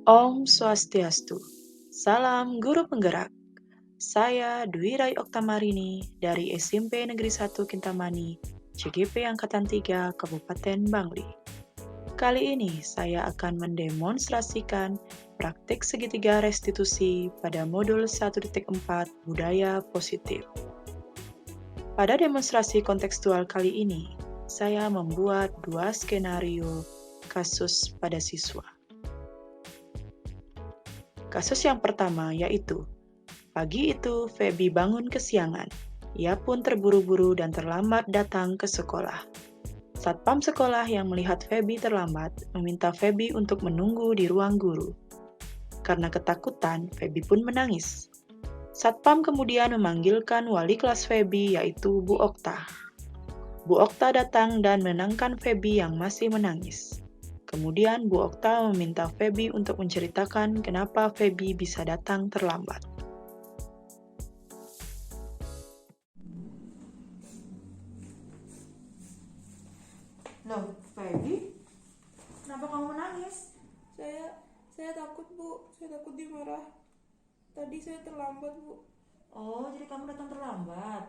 Om Swastiastu. Salam Guru Penggerak. Saya Dwi Rai Oktamarini dari SMP Negeri 1 Kintamani, CGP Angkatan 3, Kabupaten Bangli. Kali ini saya akan mendemonstrasikan praktik segitiga restitusi pada modul 1.4 Budaya Positif. Pada demonstrasi kontekstual kali ini, saya membuat dua skenario kasus pada siswa. Kasus yang pertama yaitu, pagi itu Feby bangun kesiangan. Ia pun terburu-buru dan terlambat datang ke sekolah. Satpam sekolah yang melihat Feby terlambat meminta Feby untuk menunggu di ruang guru. Karena ketakutan, Feby pun menangis. Satpam kemudian memanggilkan wali kelas Feby yaitu Bu Okta. Bu Okta datang dan menenangkan Feby yang masih menangis. Kemudian Bu Okta meminta Feby untuk menceritakan kenapa Feby bisa datang terlambat. Loh, Feby, kenapa kamu menangis? Saya takut, Bu. Saya takut dimarah. Tadi saya terlambat, Bu. Oh, jadi kamu datang terlambat.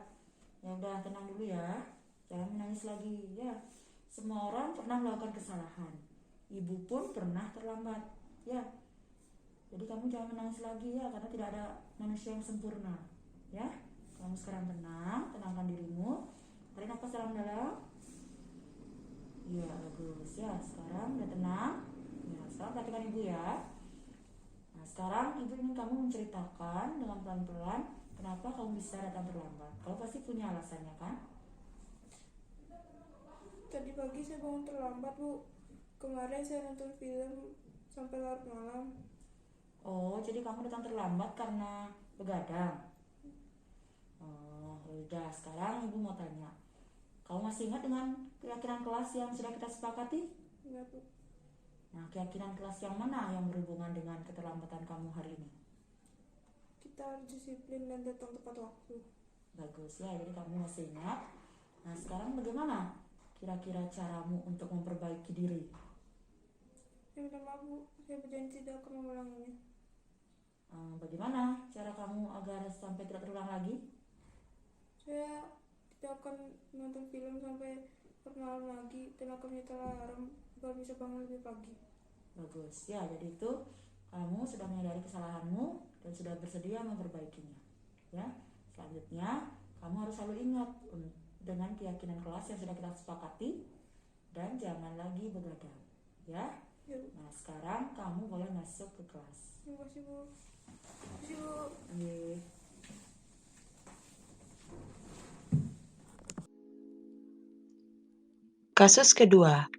Ya udah, tenang dulu ya. Jangan menangis lagi ya. Semua orang pernah melakukan kesalahan. Ibu pun pernah terlambat. Ya. Jadi kamu jangan menangis lagi ya, karena tidak ada manusia yang sempurna. Ya. Kamu sekarang tenang, tenangkan dirimu. Tarik nafas dalam-dalam. Iya, bagus ya. Sekarang udah tenang. Ya, sekarang perhatikan ibu ya. Nah, sekarang ibu ingin kamu menceritakan dengan pelan-pelan kenapa kamu bisa datang terlambat. Kamu pasti punya alasannya kan? Tadi pagi saya bangun terlambat, Bu. Kemarin saya nonton film sampai larut malam. Oh, jadi kamu datang terlambat karena begadang. Oh, udah. Sekarang ibu mau tanya. Kamu masih ingat dengan keyakinan kelas yang sudah kita sepakati? Enggak, Bu. Nah, keyakinan kelas yang mana yang berhubungan dengan keterlambatan kamu hari ini? Kita harus disiplin dan datang tepat waktu. Bagus ya, jadi kamu masih ingat. Nah, sekarang bagaimana kira-kira caramu untuk memperbaiki diri? Saya minta maaf, Bu. Saya berjanji tidak akan mengulanginya. Bagaimana cara kamu agar sampai tidak terulang lagi? Saya tidak akan nonton film sampai bermalam lagi dan akan menyetel alarm agar bisa bangun lebih pagi. Bagus ya, jadi itu kamu sudah menyadari kesalahanmu dan sudah bersedia memperbaikinya. Ya, selanjutnya kamu harus selalu ingat dengan keyakinan kelas yang sudah kita sepakati dan jangan lagi begadang. Ya. Ya, Bu. Nah, sekarang kamu boleh masuk ke kelas. Terima kasih, Bu. Terima kasih, Bu. Oke. Kasus kedua.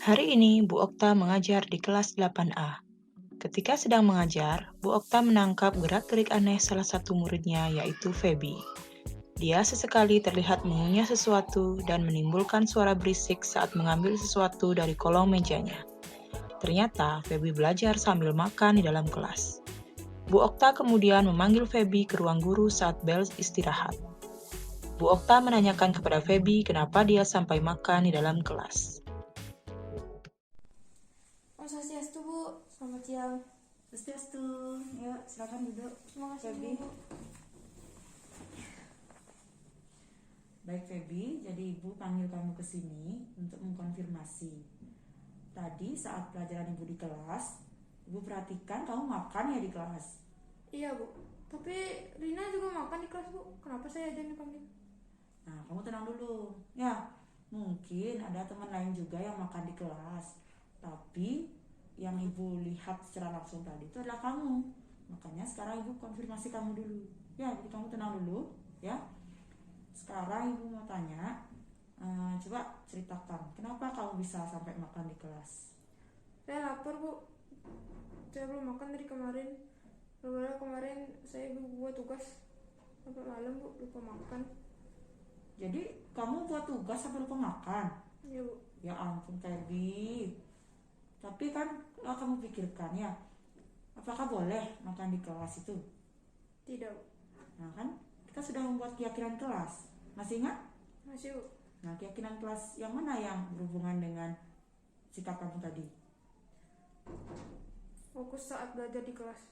Hari ini Bu Okta mengajar di kelas 8A. Ketika sedang mengajar, Bu Okta menangkap gerak-gerik aneh salah satu muridnya yaitu Feby. Dia sesekali terlihat mengunyah sesuatu dan menimbulkan suara berisik saat mengambil sesuatu dari kolong mejanya. Ternyata Feby belajar sambil makan di dalam kelas. Bu Okta kemudian memanggil Feby ke ruang guru saat bel istirahat. Bu Okta menanyakan kepada Feby kenapa dia sampai makan di dalam kelas. Om Swastiastu, Bu. Selamat siang. Swastiastu. Ya, silakan duduk. Terima kasih, Feby. Bu. Baik Feby, jadi ibu panggil kamu ke sini untuk mengkonfirmasi. Tadi saat pelajaran ibu di kelas, ibu perhatikan kamu makan ya di kelas. Iya, Bu. Tapi Rina juga makan di kelas, Bu. Kenapa saya aja yang dipanggil? Nah, kamu tenang dulu. Ya, mungkin ada teman lain juga yang makan di kelas. Tapi yang ibu lihat secara langsung tadi itu adalah kamu. Makanya sekarang ibu konfirmasi kamu dulu. Ya, jadi kamu tenang dulu. Ya. Sekarang ibu mau tanya, coba ceritakan kenapa kamu bisa sampai makan di kelas. Saya lapar, Bu. Saya belum makan dari kemarin. Soalnya kemarin saya buat tugas sampai malam, Bu. Lupa makan. Jadi kamu buat tugas sampai lupa makan? Iya, Bu. Ya ampun Feby. Tapi kan kamu pikirkan ya, apakah boleh makan di kelas itu? Tidak, Bu. Nah kan kita sudah membuat keyakinan kelas. Masih ingat? Masih, Bu. Nah, keyakinan kelas yang mana yang berhubungan dengan sikap kamu tadi? Waktu fokus saat belajar di kelas.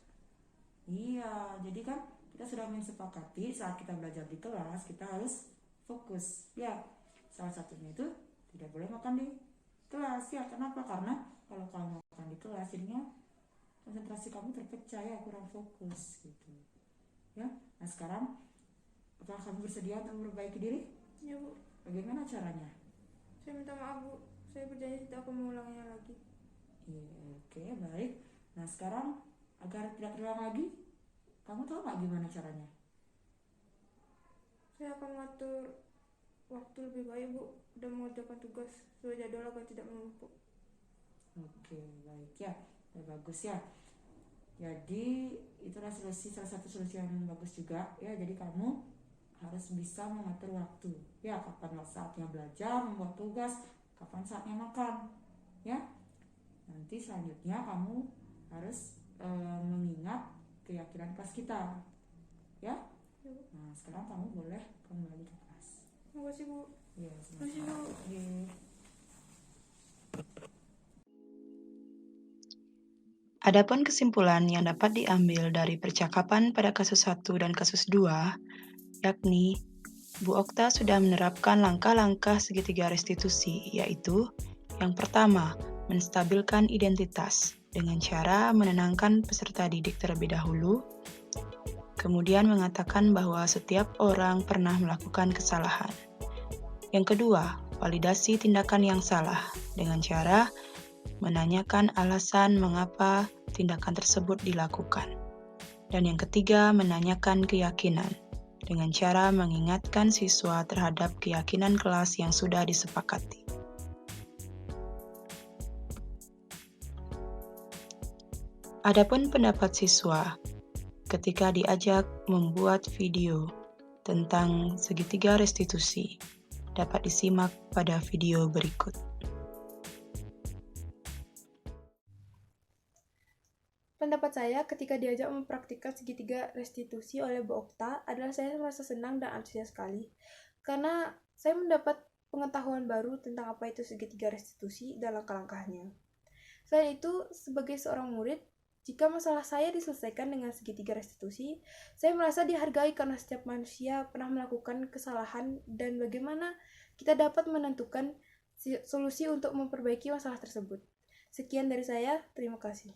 Iya, jadi kan kita sudah menyepakati saat kita belajar di kelas kita harus fokus. Ya, salah satunya itu tidak boleh makan di kelas. Ya, kenapa? Karena kalau kamu makan di kelas jadinya konsentrasi kamu terpecah ya, kurang fokus gitu. Ya, nah sekarang apakah kamu bersedia untuk memperbaiki diri? Ya Bu, Bagaimana caranya? saya minta maaf Bu, saya berjanji tidak akan mengulanginya lagi. Iya, oke, baik. Nah sekarang agar tidak terulang lagi, kamu tahu nggak gimana caranya? Saya akan mengatur waktu lebih baik Bu, dan mengerjakan tugas sesuai jadwal agar tidak menumpuk. Oke, baik ya. Bagus ya. Jadi itulah salah satu solusi yang bagus juga ya. Jadi kamu harus bisa mengatur waktu. Ya, kapan saatnya belajar, membuat tugas, kapan saatnya makan. Ya. Nanti selanjutnya kamu harus mengingat keyakinan kelas kita. Ya. Ya, Bu. Nah, sekarang kamu boleh kembali ke kelas. Terima kasih Bu. Ya, Terima kasih sama-sama. Bu. Oke. Adapun kesimpulan yang dapat diambil dari percakapan pada kasus 1 dan kasus 2, yakni Bu Okta sudah menerapkan langkah-langkah segitiga restitusi, yaitu yang pertama, menstabilkan identitas dengan cara menenangkan peserta didik terlebih dahulu, kemudian mengatakan bahwa setiap orang pernah melakukan kesalahan. Yang kedua, validasi tindakan yang salah dengan cara menanyakan alasan mengapa tindakan tersebut dilakukan. Dan yang ketiga, menanyakan keyakinan dengan cara mengingatkan siswa terhadap keyakinan kelas yang sudah disepakati. Adapun pendapat siswa ketika diajak membuat video tentang segitiga restitusi dapat disimak pada video berikut. Pendapat saya ketika diajak mempraktikkan segitiga restitusi oleh Bu Okta adalah saya merasa senang dan antusias sekali. Karena saya mendapat pengetahuan baru tentang apa itu segitiga restitusi dan langkah-langkahnya. Selain itu, sebagai seorang murid, jika masalah saya diselesaikan dengan segitiga restitusi, saya merasa dihargai karena setiap manusia pernah melakukan kesalahan dan bagaimana kita dapat menentukan solusi untuk memperbaiki masalah tersebut. Sekian dari saya, terima kasih.